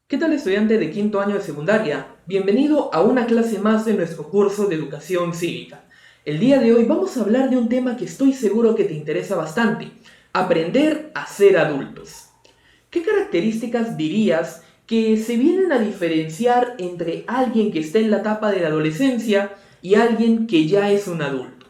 ¿Qué tal, estudiante de quinto año de secundaria? Bienvenido a una clase más de nuestro curso de educación cívica. El día de hoy vamos a hablar de un tema que estoy seguro que te interesa bastante: aprender a ser adultos. ¿Qué características dirías que se vienen a diferenciar entre alguien que está en la etapa de la adolescencia y alguien que ya es un adulto?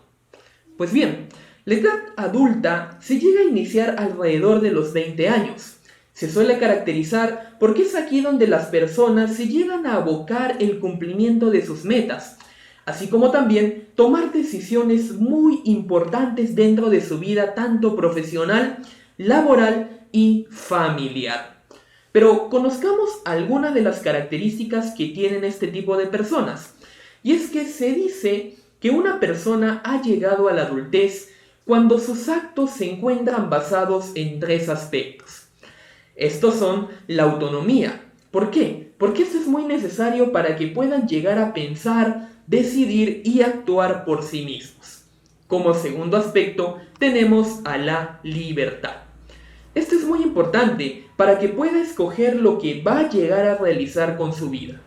Pues bien, la edad adulta se llega a iniciar alrededor de los 20 años. Se suele caracterizar porque es aquí donde las personas se llegan a abocar el cumplimiento de sus metas, así como también tomar decisiones muy importantes dentro de su vida, tanto profesional, laboral y familiar. Pero conozcamos algunas de las características que tienen este tipo de personas. Y es que se dice que una persona ha llegado a la adultez cuando sus actos se encuentran basados en tres aspectos. Estos son la autonomía. ¿Por qué? Porque esto es muy necesario para que puedan llegar a pensar, decidir y actuar por sí mismos. Como segundo aspecto, tenemos a la libertad. Esto es muy importante para que pueda escoger lo que va a llegar a realizar con su vida.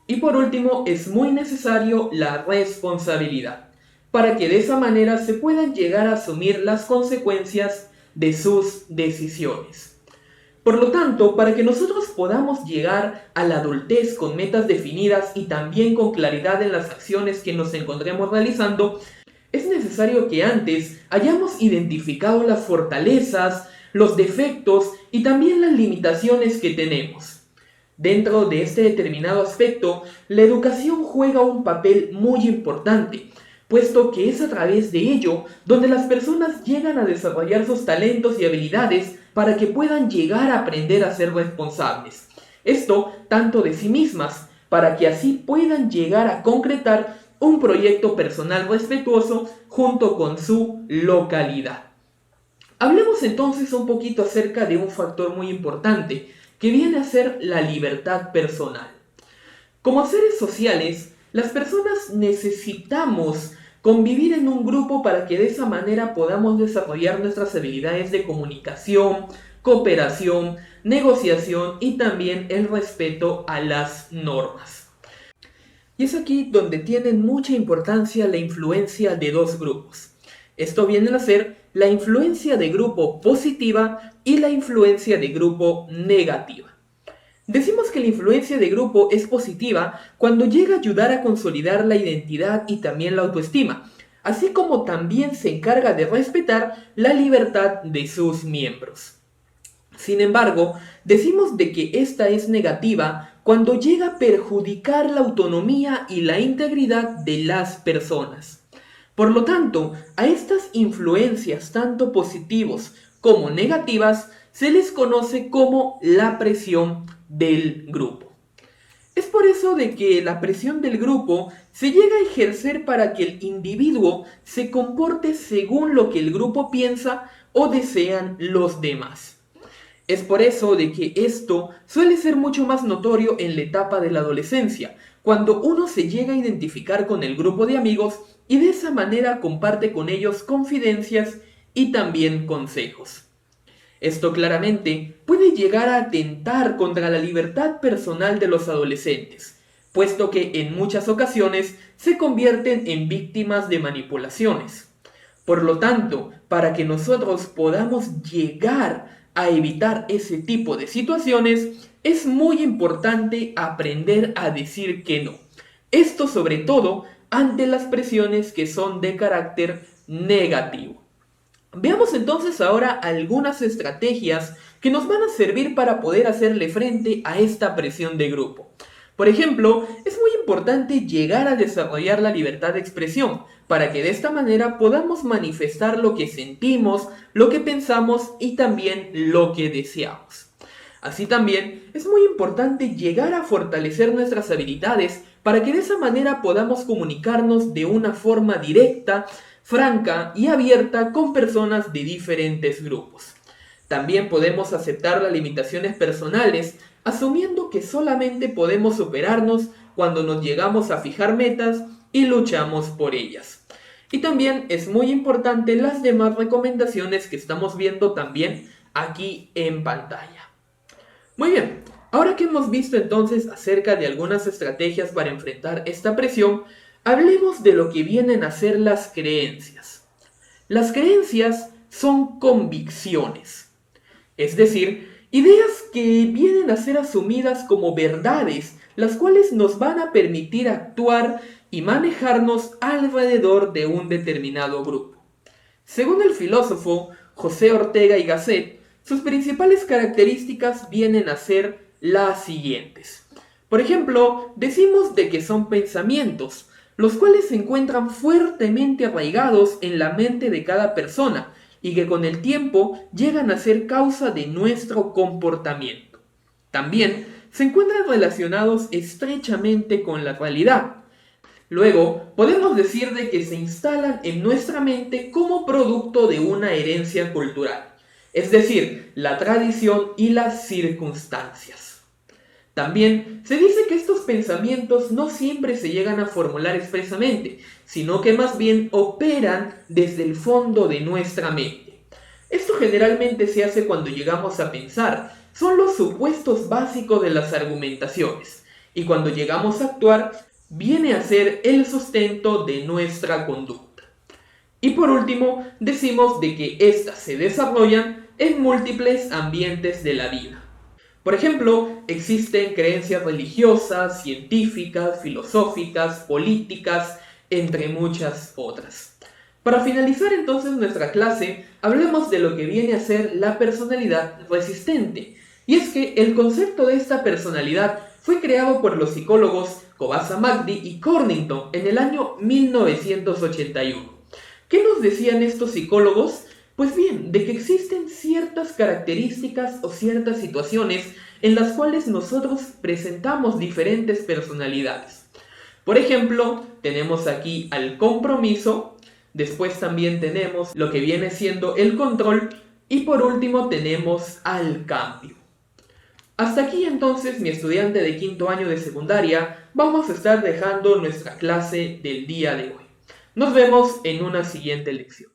Y por último, es muy necesario la responsabilidad, para que de esa manera se puedan llegar a asumir las consecuencias de sus decisiones. Por lo tanto, para que nosotros podamos llegar a la adultez con metas definidas y también con claridad en las acciones que nos encontremos realizando, es necesario que antes hayamos identificado las fortalezas, los defectos y también las limitaciones que tenemos. Dentro de este determinado aspecto, la educación juega un papel muy importante, puesto que es a través de ello donde las personas llegan a desarrollar sus talentos y habilidades para que puedan llegar a aprender a ser responsables. Esto tanto de sí mismas, para que así puedan llegar a concretar un proyecto personal respetuoso junto con su localidad. Hablemos entonces un poquito acerca de un factor muy importante, que viene a ser la libertad personal. Como seres sociales, las personas necesitamos convivir en un grupo para que de esa manera podamos desarrollar nuestras habilidades de comunicación, cooperación, negociación y también el respeto a las normas. Y es aquí donde tiene mucha importancia la influencia de dos grupos. Esto viene a ser la influencia de grupo positiva y la influencia de grupo negativa. Decimos que la influencia de grupo es positiva cuando llega a ayudar a consolidar la identidad y también la autoestima, así como también se encarga de respetar la libertad de sus miembros. Sin embargo, decimos de que esta es negativa cuando llega a perjudicar la autonomía y la integridad de las personas. Por lo tanto, a estas influencias, tanto positivas como negativas, se les conoce como la presión del grupo. Es por eso de que la presión del grupo se llega a ejercer para que el individuo se comporte según lo que el grupo piensa o desean los demás. Es por eso de que esto suele ser mucho más notorio en la etapa de la adolescencia, cuando uno se llega a identificar con el grupo de amigos y de esa manera comparte con ellos confidencias y también consejos. Esto claramente puede llegar a atentar contra la libertad personal de los adolescentes, puesto que en muchas ocasiones se convierten en víctimas de manipulaciones. Por lo tanto, para que nosotros podamos llegar a evitar ese tipo de situaciones, es muy importante aprender a decir que no. Esto sobre todo ante las presiones que son de carácter negativo. Veamos entonces ahora algunas estrategias que nos van a servir para poder hacerle frente a esta presión de grupo. Por ejemplo, es muy importante llegar a desarrollar la libertad de expresión, para que de esta manera podamos manifestar lo que sentimos, lo que pensamos y también lo que deseamos. Así también es muy importante llegar a fortalecer nuestras habilidades para que de esa manera podamos comunicarnos de una forma directa, franca y abierta con personas de diferentes grupos. También podemos aceptar las limitaciones personales, asumiendo que solamente podemos superarnos cuando nos llegamos a fijar metas y luchamos por ellas. Y también es muy importante las demás recomendaciones que estamos viendo también aquí en pantalla. Muy bien, Ahora que hemos visto entonces acerca de algunas estrategias para enfrentar esta presión, hablemos de lo que vienen a ser las creencias. Las creencias son convicciones, es decir, ideas que vienen a ser asumidas como verdades, las cuales nos van a permitir actuar y manejarnos alrededor de un determinado grupo. Según el filósofo José Ortega y Gasset, sus principales características vienen a ser las siguientes. Por ejemplo, decimos de que son pensamientos, los cuales se encuentran fuertemente arraigados en la mente de cada persona y que con el tiempo llegan a ser causa de nuestro comportamiento. También se encuentran relacionados estrechamente con la realidad. Luego, podemos decir de que se instalan en nuestra mente como producto de una herencia cultural, es decir, la tradición y las circunstancias. También se dice que estos pensamientos no siempre se llegan a formular expresamente, sino que más bien operan desde el fondo de nuestra mente. Esto generalmente se hace cuando llegamos a pensar, son los supuestos básicos de las argumentaciones, y cuando llegamos a actuar, viene a ser el sustento de nuestra conducta. Y por último, decimos de que éstas se desarrollan en múltiples ambientes de la vida. Por ejemplo, existen creencias religiosas, científicas, filosóficas, políticas, entre muchas otras. Para finalizar entonces nuestra clase, hablemos de lo que viene a ser la personalidad resistente. Y es que el concepto de esta personalidad fue creado por los psicólogos Kobasa-Magdi y Cornington en el año 1981. ¿Qué nos decían estos psicólogos? Pues bien, de que existen ciertas características o ciertas situaciones en las cuales nosotros presentamos diferentes personalidades. Por ejemplo, tenemos aquí al compromiso, después también tenemos lo que viene siendo el control y por último tenemos al cambio. Hasta aquí entonces, mi estudiante de quinto año de secundaria, vamos a estar dejando nuestra clase del día de hoy. Nos vemos en una siguiente lección.